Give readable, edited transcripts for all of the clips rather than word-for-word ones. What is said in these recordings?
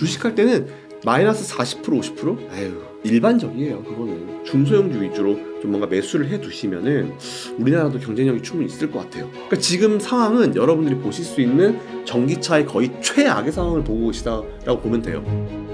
주식할 때는 마이너스 40% 50%? 아유 일반적이에요. 그거는 중소형주 위주로 좀 뭔가 매수를 해 두시면은 우리나라도 경쟁력이 충분히 있을 것 같아요. 그러니까 지금 상황은 여러분들이 보실 수 있는 전기차의 거의 최악의 상황을 보고 계시다라고 보면 돼요.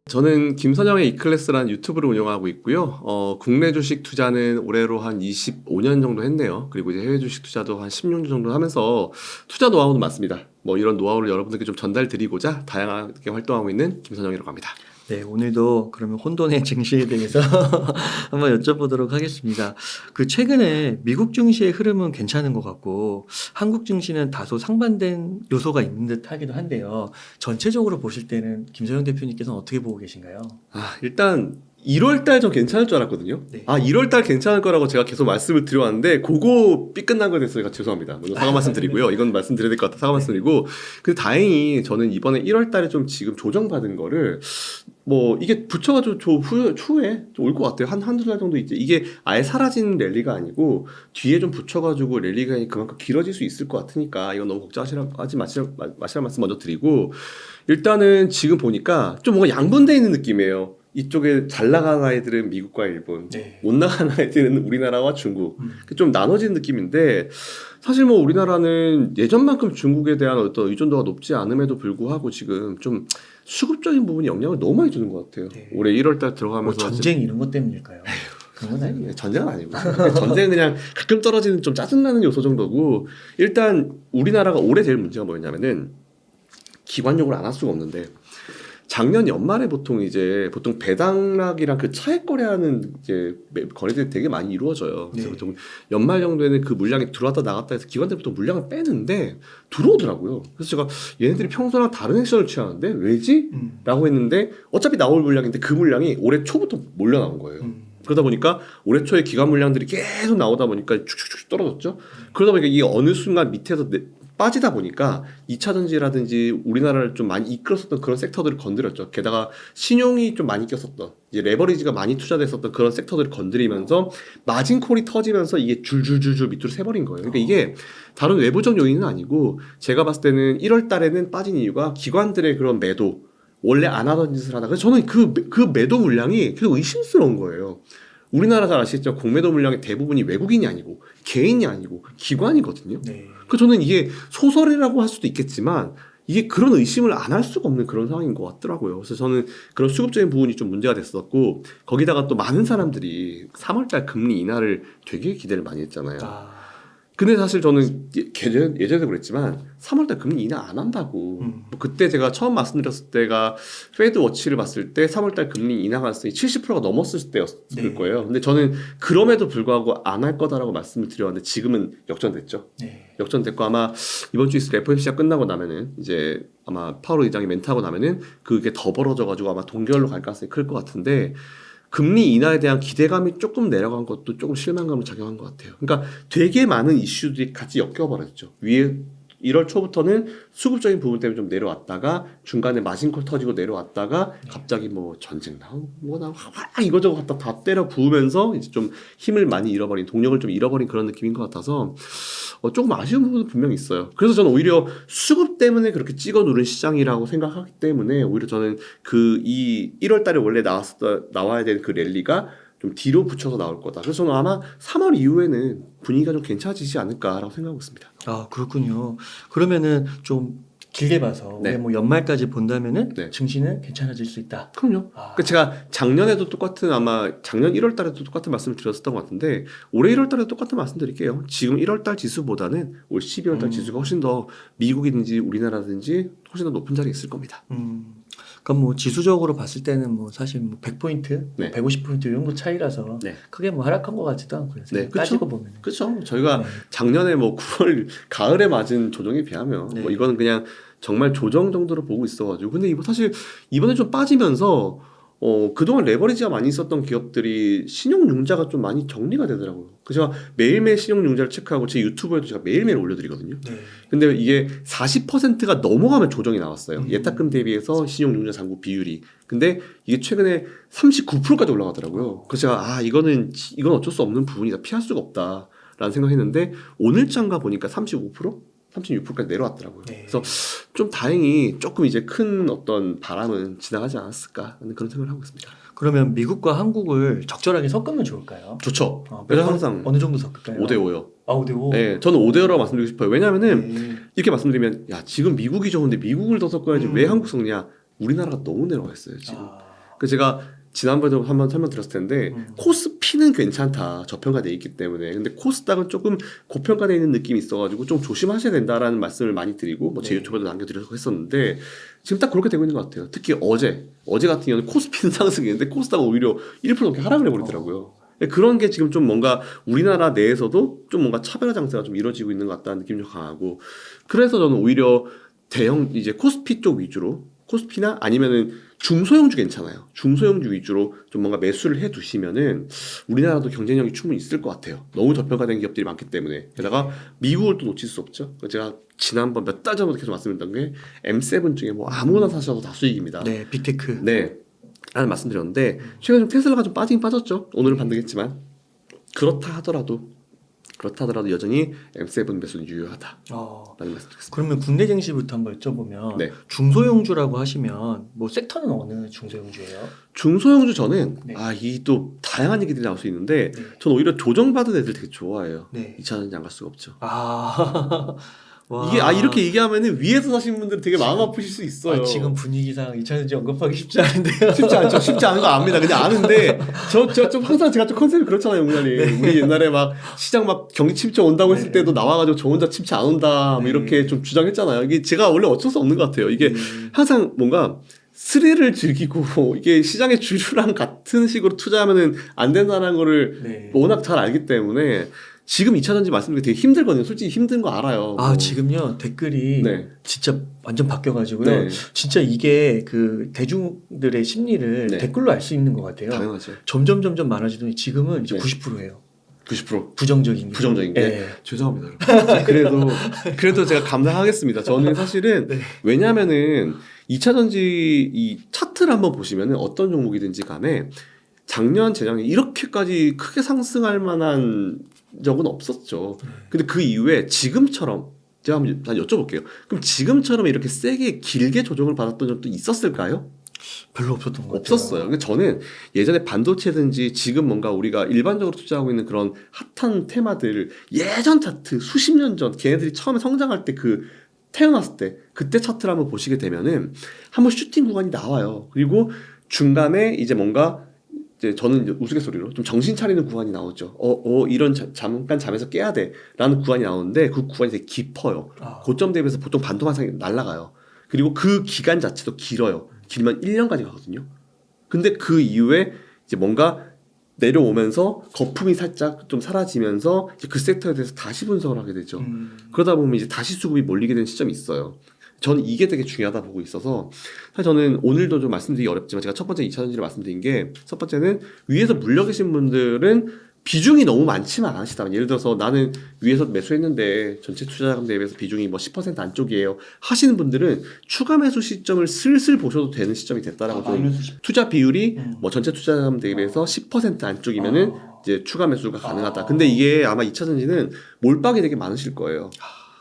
저는 김선영의 이클래스라는 유튜브를 운영하고 있고요. 국내 주식 투자는 올해로 한 25년 정도 했네요. 그리고 이제 해외 주식 투자도 한 16년 정도 하면서 투자 노하우도 많습니다. 뭐 이런 노하우를 여러분들께 좀 전달드리고자 다양하게 활동하고 있는 김선영이라고 합니다. 네, 오늘도 그러면 혼돈의 증시에 대해서 한번 여쭤보도록 하겠습니다. 그 최근에 미국 증시의 흐름은 괜찮은 것 같고 한국 증시는 다소 상반된 요소가 있는 듯 하기도 한데요. 전체적으로 보실 때는 김소영 대표님께서는 어떻게 보고 계신가요? 일단 1월달 좀 괜찮을 줄 알았거든요. 네. 1월달 괜찮을 거라고 제가 계속 말씀을 드려왔는데 그거 삐끗난 거에 대해서 제가 죄송합니다. 먼저 사과 말씀드리고요. 이건 말씀드려야 될 것 같아 사과 말씀드리고 근데 다행히 저는 이번에 1월달에 좀 지금 조정받은 거를 뭐 이게 붙여가지고 추후에 좀 올 것 같아요. 한두 달 정도 있지. 이게 아예 사라진 랠리가 아니고 뒤에 좀 붙여가지고 랠리가 그만큼 길어질 수 있을 것 같으니까 이건 너무 걱정하지 마시라는 말씀 먼저 드리고 일단은 지금 보니까 좀 뭔가 양분되어 있는 느낌이에요. 이쪽에 잘 나가는 아이들은 미국과 일본, 네. 못 나가는 아이들은 우리나라와 중국. 좀 나눠진 느낌인데 사실 뭐 우리나라는 예전만큼 중국에 대한 어떤 의존도가 높지 않음에도 불구하고 지금 좀 수급적인 부분이 영향을 너무 많이 주는 것 같아요. 네. 올해 1월달 뭐 들어가면서 전쟁 이런 것 때문일까요? 그런 건 아니에요. 전쟁은 아니고 전쟁은 그냥 가끔 떨어지는 좀 짜증나는 요소 정도고 일단 우리나라가 올해 제일 문제가 뭐였냐면은 기관적으로 안 할 수가 없는데 작년 연말에 보통 배당락이랑 그 차액 거래하는 이제 거래들이 되게 많이 이루어져요. 그래서 네. 보통 연말 정도에는 그 물량이 들어왔다 나갔다 해서 기관들이 보통 물량을 빼는데 들어오더라고요. 그래서 제가 얘네들이 평소랑 다른 액션을 취하는데 왜지? 라고 했는데 어차피 나올 물량인데 그 물량이 올해 초부터 몰려 나온 거예요. 그러다 보니까 올해 초에 기관 물량들이 계속 나오다 보니까 축축축 떨어졌죠. 그러다 보니까 이게 어느 순간 밑에서 빠지다 보니까 2차 전지라든지 우리나라를 좀 많이 이끌었었던 그런 섹터들을 건드렸죠. 게다가 신용이 좀 많이 꼈었던 이제 레버리지가 많이 투자됐었던 그런 섹터들을 건드리면서 마진콜이 터지면서 이게 줄줄줄줄 밑으로 새버린 거예요. 그러니까 이게 다른 외부적 요인은 아니고 제가 봤을 때는 1월 달에는 빠진 이유가 기관들의 그런 매도 원래 안 하던 짓을 하다. 그래서 저는 그 매도 물량이 계속 의심스러운 거예요. 우리나라 잘 아시죠? 공매도 물량의 대부분이 외국인이 아니고 개인이 아니고 기관이거든요. 네. 그 저는 이게 소설이라고 할 수도 있겠지만 이게 그런 의심을 안 할 수가 없는 그런 상황인 것 같더라고요. 그래서 저는 그런 수급적인 부분이 좀 문제가 됐었고 거기다가 또 많은 사람들이 3월달 금리 인하를 되게 기대를 많이 했잖아요. 근데 사실 저는 예전에도 그랬지만 3월달 금리 인하 안 한다고 뭐 그때 제가 처음 말씀드렸을 때가 페드 워치를 봤을 때 3월달 금리 인하 가능성이 70%가 넘었을 때였을 네. 거예요. 근데 저는 그럼에도 불구하고 안 할 거다라고 말씀을 드렸는데 지금은 역전됐죠. 네. 역전됐고 아마 이번 주 있을 FOMC가 끝나고 나면은 이제 아마 파월 의장이 멘트하고 나면은 그게 더 벌어져가지고 아마 동결로 갈 가능성이 클 것 같은데 금리 인하에 대한 기대감이 조금 내려간 것도 조금 실망감을 작용한 것 같아요. 그러니까 되게 많은 이슈들이 같이 엮여버렸죠. 위에 1월 초부터는 수급적인 부분 때문에 좀 내려왔다가 중간에 마진콜 터지고 내려왔다가 갑자기 뭐 전쟁 나오고 뭐 나오고 이거저거 갖다 다 때려 부으면서 이제 좀 힘을 많이 잃어버린 동력을 좀 잃어버린 그런 느낌인 것 같아서 조금 아쉬운 부분은 분명히 있어요. 그래서 저는 오히려 수급 때문에 그렇게 찍어 누른 시장이라고 생각하기 때문에 오히려 저는 이 1월 달에 원래 나와야 되는 그 랠리가 좀 뒤로 붙여서 나올 거다. 그래서 저는 아마 3월 이후에는 분위기가 좀 괜찮아지지 않을까라고 생각하고 있습니다. 아, 그렇군요. 그러면은 좀 길게 봐서 네. 올해 뭐 연말까지 본다면은 네. 증시는 괜찮아질 수 있다. 그럼요. 그러니까 제가 작년에도 아마 작년 1월 달에도 똑같은 말씀을 드렸었던 것 같은데 올해 1월 달에도 똑같은 말씀 드릴게요. 지금 1월 달 지수보다는 올 12월 달 지수가 훨씬 더 미국이든지 우리나라든지 훨씬 더 높은 자리에 있을 겁니다. 그럼 뭐 지수적으로 봤을 때는 뭐 사실 뭐 100포인트, 네. 150포인트 이 정도 차이라서 네. 크게 뭐 하락한 것 같지도 않고요. 네, 따지고 보면. 그렇죠. 저희가 네. 작년에 뭐 9월 가을에 맞은 조정에 비하면 네. 뭐 이거는 그냥 정말 조정 정도로 보고 있어가지고 근데 사실 이번에 좀 빠지면서 그동안 레버리지가 많이 있었던 기업들이 신용융자가 좀 많이 정리가 되더라고요. 그래서 제가 매일매일 신용융자를 체크하고 제 유튜브에도 제가 매일매일 올려드리거든요. 네. 근데 이게 40%가 넘어가면 조정이 나왔어요. 예탁금 대비해서 신용융자 잔고 비율이. 근데 이게 최근에 39%까지 올라가더라고요. 그래서 제가 이건 어쩔 수 없는 부분이다. 피할 수가 없다. 라는 생각했는데 오늘장가 보니까 35%? 36%까지 내려왔더라고요. 네. 그래서 좀 다행히 조금 이제 큰 어떤 바람은 지나가지 않았을까 하는 그런 생각을 하고 있습니다. 그러면 미국과 한국을 적절하게 섞으면 좋을까요? 좋죠. 몇 그래서 번- 항상 어느 정도 섞을까요? 5대5요. 아, 5대5. 네, 저는 5대5라고 말씀드리고 싶어요. 왜냐면은 네. 이렇게 말씀드리면 야 지금 미국이 좋은데 미국을 더 섞어야지 왜 한국 섞냐. 우리나라가 너무 내려와 있어요 지금. 아, 그 제가 지난번에도 한번 설명드렸을 텐데 코스피는 괜찮다 저평가돼 있기 때문에 근데 코스닥은 조금 고평가돼 있는 느낌이 있어가지고 좀 조심하셔야 된다라는 말씀을 많이 드리고 뭐 제 네. 유튜브에도 남겨드려서 했었는데 지금 딱 그렇게 되고 있는 것 같아요. 특히 어제 같은 경우는 코스피는 상승했는데 코스닥은 오히려 1% 넘게 하락을 해버리더라고요. 그런 게 지금 좀 뭔가 우리나라 내에서도 좀 뭔가 차별화 장세가 좀 이루어지고 있는 것 같다는 느낌이 좀 강하고 그래서 저는 오히려 대형 이제 코스피 쪽 위주로 코스피나 아니면은 중소형주 괜찮아요. 중소형주 위주로 좀 뭔가 매수를 해 두시면은 우리나라도 경쟁력이 충분히 있을 것 같아요. 너무 저평가된 기업들이 많기 때문에. 게다가 미국을 또 놓칠 수 없죠. 제가 지난번 몇 달 전부터 계속 말씀드렸던 게 M7 중에 뭐 아무거나 사셔도 다 수익입니다. 네, 빅테크. 네. 라는 말씀드렸는데 최근에 좀 테슬라가 좀 빠지긴 빠졌죠. 오늘은 반등했지만 그렇다 하더라도 여전히 M7 매수는 유효하다라는 말씀드리겠습니다. 그러면 국내 증시부터 한번 여쭤보면 네. 중소형주라고 하시면 뭐 섹터는 어느 중소형주예요? 중소형주 저는 네. 이 또 다양한 얘기들이 나올 수 있는데 네. 저는 오히려 조정받은 애들 되게 좋아해요. 네. 2차전지 안 갈 수가 없죠. 아, 와. 이게 이렇게 얘기하면은 위에서 사시는 분들은 되게 마음 아프실 수 있어요. 지금 분위기상 2차전지 언급하기 쉽지 않은데요. 쉽지 않죠. 쉽지 않은 거 압니다. 그냥 아는데 저 좀 항상 제가 좀 컨셉이 그렇잖아요, 용장님. 우리 옛날에 막 시장 막 경기 침체 온다고 했을 때도 나와가지고 저 혼자 침체 안 온다 뭐 이렇게 좀 주장했잖아요. 이게 제가 원래 어쩔 수 없는 것 같아요. 이게 항상 뭔가 스릴을 즐기고 이게 시장의 주류랑 같은 식으로 투자하면은 안 된다는 거를 네. 워낙 잘 알기 때문에 지금 2차전지 말씀드리기 되게 힘들거든요. 솔직히 힘든 거 알아요. 지금요 댓글이 네. 진짜 완전 바뀌어가지고요. 네. 진짜 이게 그 대중들의 심리를 네. 댓글로 알 수 있는 것 같아요. 당연하죠. 점점 많아지더니 지금은 이제 네. 90%예요. 90% 부정적인 게. 부정적인 게 네. 죄송합니다. 여러분. 그래도 제가 감당하겠습니다. 저는 사실은 네. 왜냐면은 2차전지 이 차트를 한번 보시면은 어떤 종목이든지 간에 작년 재작년 이렇게까지 크게 상승할 만한 적은 없었죠. 근데 그 이후에 지금처럼 제가 한번 여쭤볼게요. 그럼 지금처럼 이렇게 세게 길게 조정을 받았던 적도 있었을까요? 별로 없었던 것 같아요. 없었어요. 근데 저는 예전에 반도체든지 지금 뭔가 우리가 일반적으로 투자하고 있는 그런 핫한 테마들 예전 차트 수십 년 전 걔네들이 처음에 성장할 때 그 태어났을 때 그때 차트를 한번 보시게 되면은 한번 슈팅 구간이 나와요. 그리고 중간에 이제 뭔가 이제 저는 이제 우스갯소리로 좀 정신 차리는 구간이 나오죠. 이런 잠깐 잠에서 깨야 돼라는 구간이 나오는데 그 구간이 되게 깊어요. 고점 대비해서 보통 반토막상이 날아가요. 그리고 그 기간 자체도 길어요. 길면 1년까지 가거든요. 근데 그 이후에 이제 뭔가 내려오면서 거품이 살짝 좀 사라지면서 이제 그 섹터에 대해서 다시 분석을 하게 되죠. 그러다 보면 이제 다시 수급이 몰리게 되는 시점이 있어요. 저는 이게 되게 중요하다 보고 있어서 사실 저는 오늘도 좀 말씀드리기 어렵지만 제가 첫 번째 2차전지를 말씀드린 게 첫 번째는 위에서 물려 계신 분들은 비중이 너무 많지만 않으시다면 예를 들어서 나는 위에서 매수했는데 전체 투자자금 대비해서 비중이 뭐 10% 안쪽이에요 하시는 분들은 추가 매수 시점을 슬슬 보셔도 되는 시점이 됐다라고 좀 투자 비율이 뭐 전체 투자자금 대비해서 10% 안쪽이면은 이제 추가 매수가 가능하다. 근데 이게 아마 2차전지는 몰빵이 되게 많으실 거예요.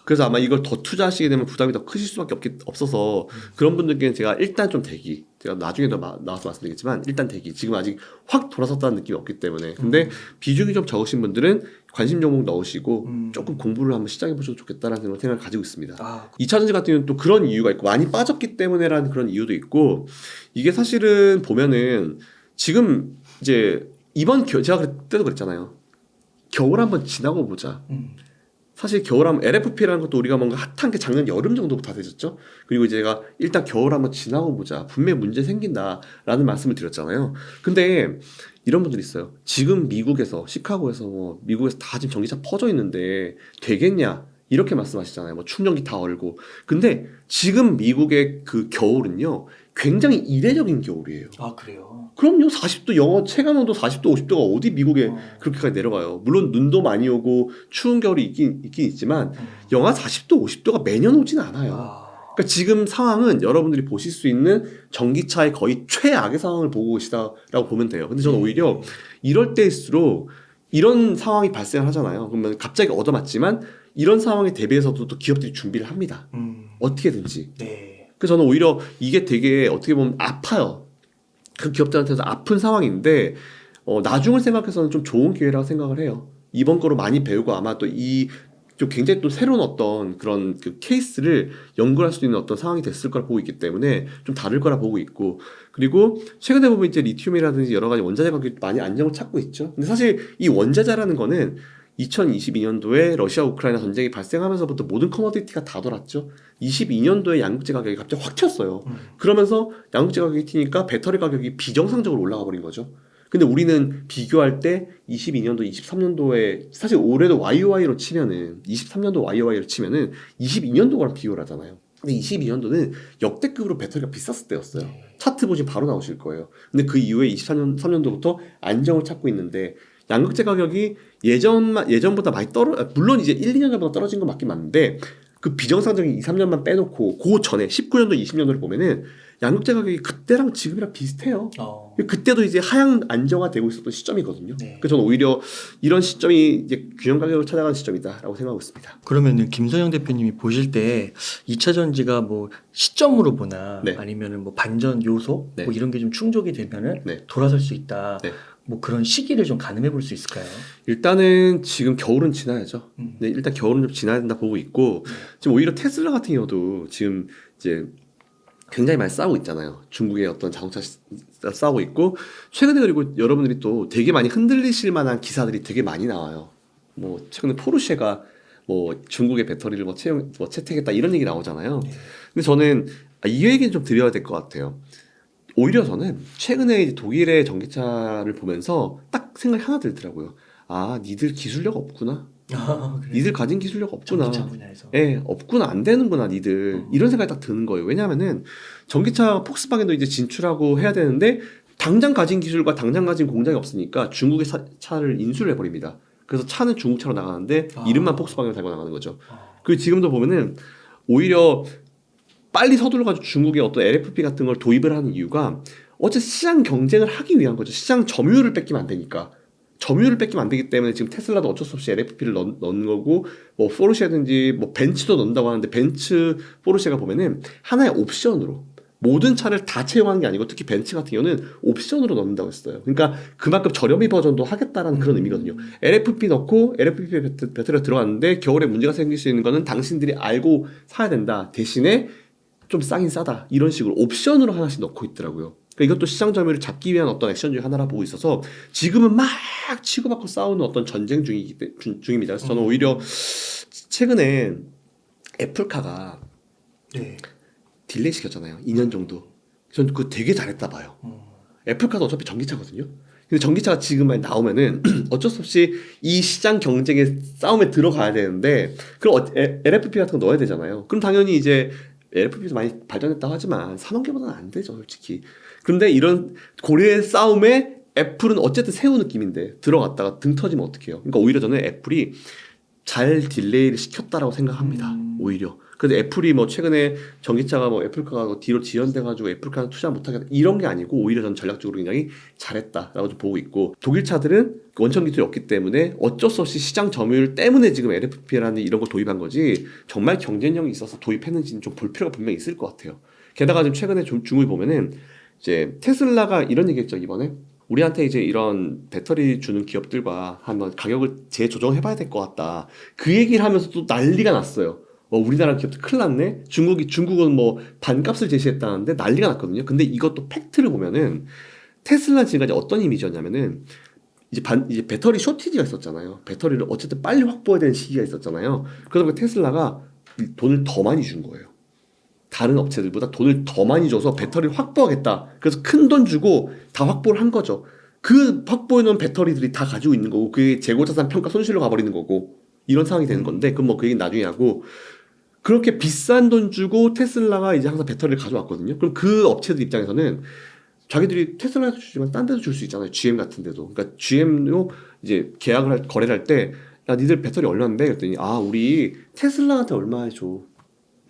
그래서 아마 이걸 더 투자하시게 되면 부담이 더 크실 수밖에 없어서 그런 분들께는 제가 일단 좀 대기 제가 나중에 더 나와서 말씀드리겠지만 일단 대기 지금 아직 확 돌아섰다는 느낌이 없기 때문에 근데 비중이 좀 적으신 분들은 관심 종목 넣으시고 조금 공부를 한번 시작해 보셔도 좋겠다라는 생각을 가지고 있습니다. 2차전지 같은 경우는 또 그런 이유가 있고 많이 빠졌기 때문에라는 그런 이유도 있고 이게 사실은 보면은 지금 이제 이번 제가 그때도 그랬잖아요. 겨울 한번 지나고 보자. 사실 겨울하면 LFP라는 것도 우리가 뭔가 핫한 게 작년 여름 정도부터 다 되셨죠. 그리고 이제 제가 일단 겨울 한번 지나고 보자. 분명히 문제 생긴다라는 말씀을 드렸잖아요. 근데 이런 분들이 있어요. 지금 미국에서 시카고에서 뭐 미국에서 다 지금 전기차 퍼져 있는데 되겠냐 이렇게 말씀하시잖아요. 뭐 충전기 다 얼고. 근데 지금 미국의 그 겨울은요 굉장히 이례적인 겨울이에요. 그래요? 그럼요. 40도 영하 체감온도 40도 50도가 어디 미국에 그렇게까지 내려가요. 물론 눈도 많이 오고 추운 겨울이 있긴 있지만 영하 40도 50도가 매년 오진 않아요. 그러니까 지금 상황은 여러분들이 보실 수 있는 전기차의 거의 최악의 상황을 보고 계시다라고 보면 돼요. 근데 저는 오히려 이럴 때일수록 이런 상황이 발생하잖아요. 그러면 갑자기 얻어맞지만 이런 상황에 대비해서도 또 기업들이 준비를 합니다. 어떻게든지. 네. 그래서 저는 오히려 이게 되게 어떻게 보면 아파요. 그 기업들한테서 아픈 상황인데 나중을 생각해서는 좀 좋은 기회라고 생각을 해요. 이번 거로 많이 배우고 아마 또 좀 굉장히 또 새로운 어떤 그런 그 케이스를 연구할 수 있는 어떤 상황이 됐을 거라 보고 있기 때문에 좀 다를 거라 보고 있고, 그리고 최근에 보면 이제 리튬이라든지 여러 가지 원자재 가격이 많이 안정을 찾고 있죠. 근데 사실 이 원자재라는 거는 2022년도에 러시아 우크라이나 전쟁이 발생하면서부터 모든 커머디티가 다 돌았죠. 22년도에 양극재 가격이 갑자기 확 튀었어요. 그러면서 양극재 가격이 튀니까 배터리 가격이 비정상적으로 올라가 버린 거죠. 근데 우리는 비교할 때 22년도, 23년도에 사실 올해도 YOY로 치면은 23년도 YOY로 치면은 22년도랑 비교를 하잖아요. 근데 22년도는 역대급으로 배터리가 비쌌을 때였어요. 차트 보시면 바로 나오실 거예요. 근데 그 이후에 23년도부터 안정을 찾고 있는데 양극재 가격이 예전보다 많이 물론 이제 1, 2년 전보다 떨어진 건 맞긴 맞는데 그 비정상적인 2, 3년만 빼놓고 그 전에 19년도, 20년도를 보면은 양극재 가격이 그때랑 지금이랑 비슷해요. 그때도 이제 하향 안정화되고 있었던 시점이거든요. 네. 그래서 저는 오히려 이런 시점이 이제 균형 가격을 찾아가는 시점이다라고 생각하고 있습니다. 그러면은 김선영 대표님이 보실 때 2차 전지가 뭐 시점으로 보나 네. 아니면은 뭐 반전 요소 네. 뭐 이런 게 좀 충족이 되면은 네. 돌아설 수 있다. 네. 뭐 그런 시기를 좀 가늠해 볼 수 있을까요? 일단은 지금 겨울은 지나야죠. 네, 일단 겨울은 좀 지나야 된다 보고 있고, 지금 오히려 테슬라 같은 경우도 지금 이제 굉장히 많이 싸우고 있잖아요. 중국의 어떤 자동차 싸우고 있고, 최근에 그리고 여러분들이 또 되게 많이 흔들리실 만한 기사들이 되게 많이 나와요. 뭐 최근에 포르쉐가 뭐 중국의 배터리를 채택했다 이런 얘기 나오잖아요. 근데 저는 이 얘기는 좀 드려야 될 것 같아요. 오히려 저는 최근에 이제 독일의 전기차를 보면서 딱 생각이 하나 들더라고요. 아, 니들 기술력 없구나. 니들 가진 기술력 없구나. 전기차 분야에서. 예, 없구나. 안 되는구나, 니들. 이런 생각이 딱 드는 거예요. 왜냐면은 전기차 폭스바겐도 이제 진출하고 해야 되는데 당장 가진 기술과 당장 가진 공장이 없으니까 중국의 차를 인수를 해버립니다. 그래서 차는 중국 차로 나가는데 이름만 폭스바겐을 달고 나가는 거죠. 그리고 지금도 보면은 오히려 빨리 서둘러가지고 중국의 어떤 LFP 같은 걸 도입을 하는 이유가 어쨌든 시장 경쟁을 하기 위한 거죠. 시장 점유율을 뺏기면 안 되니까. 점유율을 뺏기면 안 되기 때문에 지금 테슬라도 어쩔 수 없이 LFP를 넣는 거고, 뭐 포르쉐든지 뭐 벤츠도 넣는다고 하는데 벤츠, 포르쉐가 보면은 하나의 옵션으로 모든 차를 다 채용하는 게 아니고 특히 벤츠 같은 경우는 옵션으로 넣는다고 했어요. 그러니까 그만큼 저렴이 버전도 하겠다라는 그런 의미거든요. LFP 넣고 LFP 배터리가 들어갔는데 겨울에 문제가 생길 수 있는 거는 당신들이 알고 사야 된다. 대신에 좀 싸긴 싸다 이런 식으로 옵션으로 하나씩 넣고 있더라고요. 그러니까 이것도 시장 점유율을 잡기 위한 어떤 액션 중에 하나라 보고 있어서 지금은 막 치고받고 싸우는 어떤 전쟁 중입니다. 그래서 저는 오히려 최근에 애플카가 딜레이 시켰잖아요. 2년 정도. 전 그거 되게 잘했다 봐요. 애플카도 어차피 전기차거든요. 근데 전기차가 지금 많이 나오면은 어쩔 수 없이 이 시장 경쟁의 싸움에 들어가야 되는데 그럼 LFP 같은 거 넣어야 되잖아요. 그럼 당연히 이제 LFP도 많이 발전했다고 하지만 산업계보다는 안 되죠, 솔직히. 그런데 이런 고래의 싸움에 애플은 어쨌든 새우 느낌인데 들어갔다가 등 터지면 어떡해요. 그러니까 오히려 저는 애플이 잘 딜레이를 시켰다라고 생각합니다. 오히려. 그래서 애플이 뭐 최근에 전기차가 뭐 애플카가 뭐 뒤로 지연돼가지고 애플카는 투자 못하겠다 이런 게 아니고 오히려 저는 전략적으로 굉장히 잘했다라고 좀 보고 있고, 독일 차들은 원천 기술이 없기 때문에 어쩔 수 없이 시장 점유율 때문에 지금 LFP라는 이런 걸 도입한 거지 정말 경쟁력이 있어서 도입했는지는 좀 볼 필요가 분명히 있을 것 같아요. 게다가 지금 최근에 중을 보면은 이제 테슬라가 이런 얘기했죠. 이번에 우리한테 이제 이런 배터리 주는 기업들과 한번 가격을 재조정해봐야 될 것 같다. 그 얘기를 하면서 또 난리가 났어요. 우리나라 기업들 큰일 났네. 중국은 뭐 반값을 제시했다는데 난리가 났거든요. 근데 이것도 팩트를 보면은 테슬라 지금까지 어떤 이미지였냐면은 이제 배터리 쇼티지가 있었잖아요. 배터리를 어쨌든 빨리 확보해야 되는 시기가 있었잖아요. 그러다 보니까 테슬라가 돈을 더 많이 준 거예요. 다른 업체들보다 돈을 더 많이 줘서 배터리를 확보하겠다. 그래서 큰 돈 주고 다 확보를 한 거죠. 그 확보해놓은 배터리들이 다 가지고 있는 거고 그게 재고자산 평가 손실로 가버리는 거고 이런 상황이 되는 건데, 그럼 뭐 그 얘기는 나중에 하고, 그렇게 비싼 돈 주고 테슬라가 이제 항상 배터리를 가져왔거든요. 그럼 그 업체들 입장에서는 자기들이 테슬라에도 주지만 딴 데도 줄 수 있잖아요. GM 같은 데도. 그러니까 GM도 이제 거래를 할 때 야, 니들 배터리 얼마인데? 그랬더니 우리 테슬라한테 얼마 줘.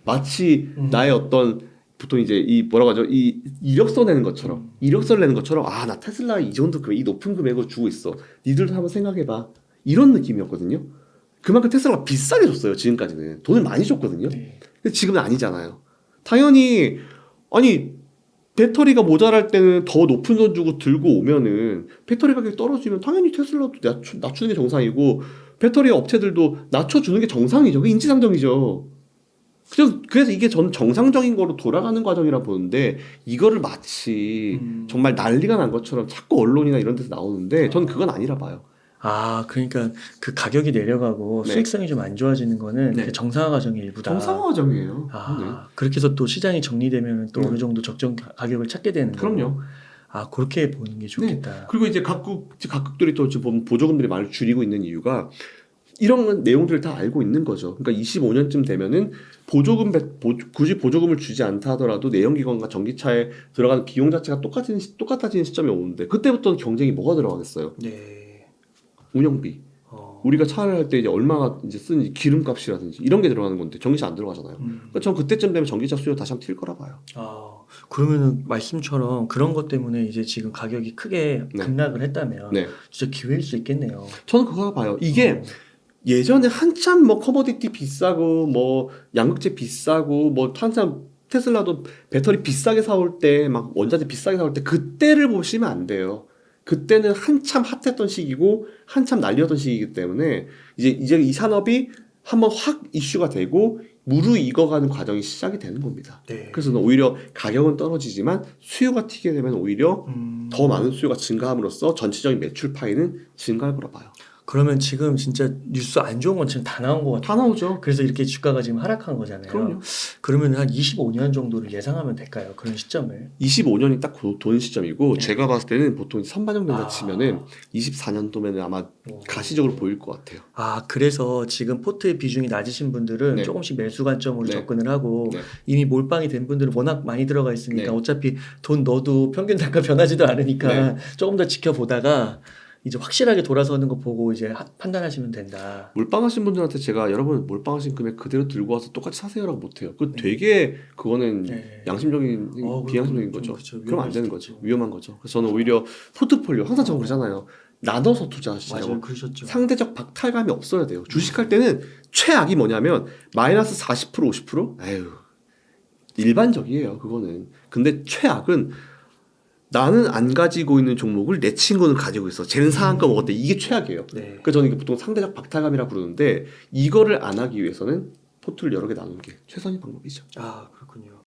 마치 나의 어떤 보통 이제 이 뭐라고 하죠? 이 이력서 내는 것처럼 이력서를 내는 것처럼 아 나 테슬라 이 정도 금액 이 높은 금액을 주고 있어. 니들도 한번 생각해봐. 이런 느낌이었거든요. 그만큼 테슬라가 비싸게 줬어요. 지금까지는 돈을 많이 줬거든요. 네. 근데 지금은 아니잖아요. 당연히 아니 배터리가 모자랄 때는 더 높은 돈 주고 들고 오면은 배터리 가격이 떨어지면 당연히 테슬라도 낮추는 게 정상이고 배터리 업체들도 낮춰주는 게 정상이죠. 그게 인지상정이죠. 그래서 이게 전 정상적인 거로 돌아가는 과정이라 보는데 이거를 마치 정말 난리가 난 것처럼 자꾸 언론이나 이런 데서 나오는데 저는 그건 아니라 봐요. 아, 그러니까 그 가격이 내려가고 네. 수익성이 좀 안 좋아지는 거는 네. 그 정상화 과정의 일부다. 정상화 과정이에요. 아, 그렇게 해서 또 시장이 정리되면 또 어느 정도 적정 가격을 찾게 되는 거고. 그럼요. 아, 그렇게 보는 게 좋겠다. 그리고 이제 각국들이 또 지금 보조금들이 많이 줄이고 있는 이유가 이런 내용들을 다 알고 있는 거죠. 그러니까 25년쯤 되면은 굳이 보조금을 주지 않다 하더라도 내연기관과 전기차에 들어가는 비용 자체가 똑같아지는 시점이 오는데 그때부터는 경쟁이 뭐가 들어가겠어요? 네. 운영비. 우리가 차를 할 때 이제 얼마가 이제 쓰는지 기름값이라든지 이런 게 들어가는 건데 전기차 안 들어가잖아요. 그러니까 전 그때쯤 되면 전기차 수요 다시 한번 튈 거라 봐요. 아, 그러면은 말씀처럼 그런 것 때문에 이제 지금 가격이 크게 네. 급락을 했다면 네. 진짜 기회일 수 있겠네요. 저는 그거 봐요. 이게 예전에 한참 뭐 커머디티 비싸고 뭐 양극재 비싸고 뭐 한참 테슬라도 배터리 비싸게 사올 때 막 원자재 비싸게 사올 때 그때를 보시면 안 돼요. 그때는 한참 핫했던 시기고 한참 난리였던 시기이기 때문에 이제 이 산업이 한번 확 이슈가 되고 무르익어가는 과정이 시작이 되는 겁니다. 네. 그래서 오히려 가격은 떨어지지만 수요가 튀게 되면 오히려 더 많은 수요가 증가함으로써 전체적인 매출 파이는 증가할 거라 봐요. 그러면 지금 진짜 뉴스 안 좋은 건 지금 다 나온 것 같아요. 다 나오죠. 그래서 이렇게 주가가 지금 하락한 거잖아요. 그럼요. 그러면 한 25년 정도를 예상하면 될까요? 그런 시점을. 25년이 딱 도는 시점이고 네. 제가 봤을 때는 보통 3반영 된다 아. 치면은 24년도면은 아마 가시적으로 보일 것 같아요. 아, 그래서 지금 포트의 비중이 낮으신 분들은 네. 조금씩 매수 관점으로 네. 접근을 하고 네. 이미 몰빵이 된 분들은 워낙 많이 들어가 있으니까 네. 어차피 돈 넣어도 평균 단가 변하지도 않으니까 조금 더 지켜보다가 이제 확실하게 돌아서는 거 보고 이제 판단하시면 된다. 몰빵하신 분들한테 제가 여러분 몰빵하신 금액 그대로 들고 와서 똑같이 사세요라고 못해요. 그 되게 그거는 네. 양심적인 비양심적인 좀 거죠. 그쵸, 그럼 안 위험할 되는 수도 거죠. 있죠. 위험한 거죠. 그래서 저는 오히려 포트폴리오 항상 저는 그러잖아요. 나눠서 투자하시자고. 맞아요, 그러셨죠. 상대적 박탈감이 없어야 돼요. 주식할 때는 최악이 뭐냐면 마이너스 40% 50%? 에휴 일반적이에요. 그거는. 근데 최악은 나는 안 가지고 있는 종목을 내 친구는 가지고 있어. 쟤는 상한가 먹었대. 이게 최악이에요. 네. 그래서 저는 이게 보통 상대적 박탈감이라 부르는데 이거를 안 하기 위해서는 포트를 여러 개 나누는 게 최선의 방법이죠. 아, 그렇군요.